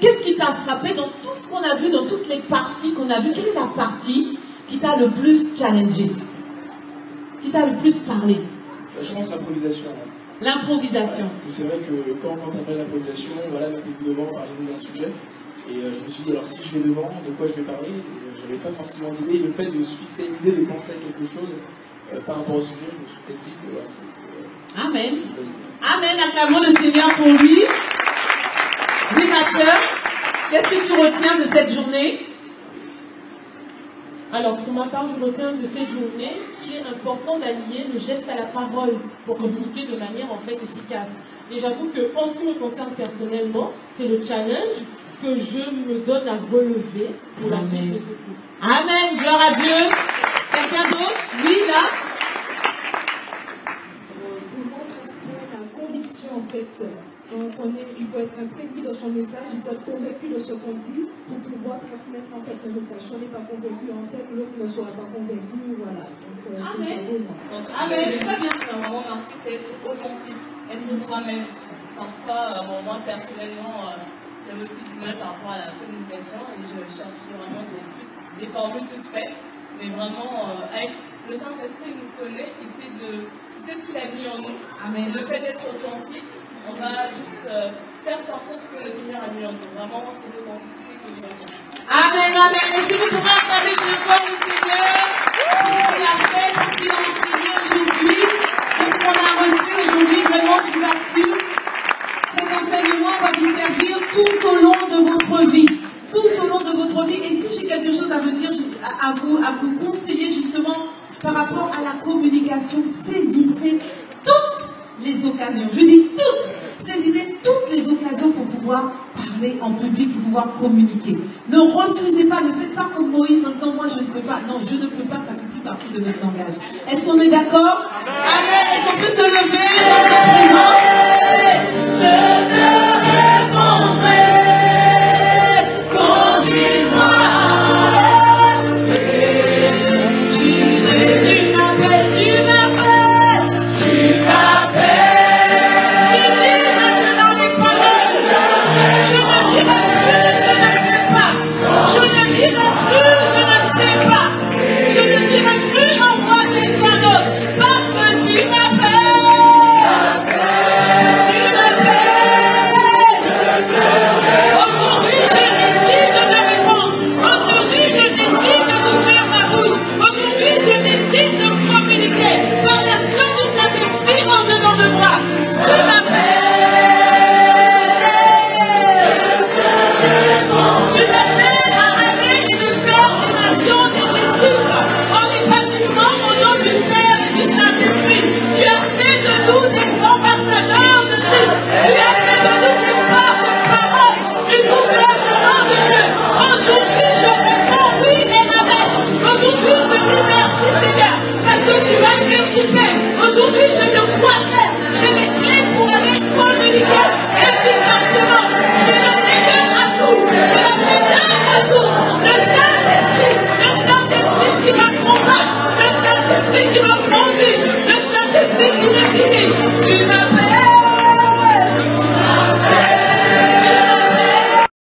qu'est-ce qui t'a frappé dans tout ce qu'on a vu, dans toutes les parties qu'on a vues? Quelle est la partie qui t'a le plus challengé? Qui t'a le plus parlé? Je pense l'improvisation. L'improvisation. Parce que c'est vrai que quand on appelle l'improvisation, voilà, mettez-vous devant, parlez-nous d'un sujet. Et je me suis dit, alors si je vais devant, de quoi je vais parler? Je n'avais pas forcément d'idée. Le fait de se fixer une idée, de penser à quelque chose par rapport au sujet, je me suis peut-être dit que voilà, Amen. Amen, acclamons le Seigneur pour lui. Oui, ma sœur, qu'est-ce que tu retiens de cette journée? Alors, pour ma part, je retiens de cette journée qu'il est important d'allier le geste à la parole pour communiquer de manière en fait efficace. Et j'avoue qu'en ce qui me concerne personnellement, c'est le challenge que je me donne à relever pour la suite de ce cours. Amen, gloire à Dieu. Quelqu'un d'autre? Oui, là. Pour moi, ce serait la conviction en fait. Il faut être imprégné dans son message, il faut être convaincu de ce qu'on dit pour pouvoir transmettre en fait le message. Si on n'est pas convaincu, en fait, l'autre ne sera pas convaincu, voilà. Donc c'est ça pour moi. Donc tout ce que j'ai vraiment marqué, c'est être authentique, être soi-même. Parfois, moi personnellement, j'avais aussi du mal par rapport à la communication et je cherchais vraiment des formules toutes faites. Mais vraiment, avec le Saint-Esprit, il nous connaît, il sait ce qu'il a mis en nous. Amen. Le fait d'être authentique, on va juste faire sortir ce que le Seigneur a mis en nous. Vraiment, c'est l'authenticité que je retiens. Amen, amen. Est-ce que vous pouvez acclamer une fois le Seigneur pour ce qu'il a fait, pour ce qu'il a enseigné aujourd'hui, pour ce qu'on a reçu aujourd'hui? Vraiment, je vous assure, cet enseignement va vous servir tout au long de votre vie. Tout au long de votre vie. Et si j'ai quelque chose à vous dire, à vous conseiller justement par rapport à la communication, saisissez toutes les occasions. Je dis toutes. Saisissez toutes les occasions pour pouvoir parler en public, pour pouvoir communiquer. Ne refusez pas, ne faites pas comme Moïse en disant moi je ne peux pas. Non, je ne peux pas, ça ne fait plus partie de notre langage. Est-ce qu'on est d'accord? Amen. Est-ce qu'on peut se lever dans sa présence? Je te répondrai. Conduis-moi. Aujourd'hui, je te crois.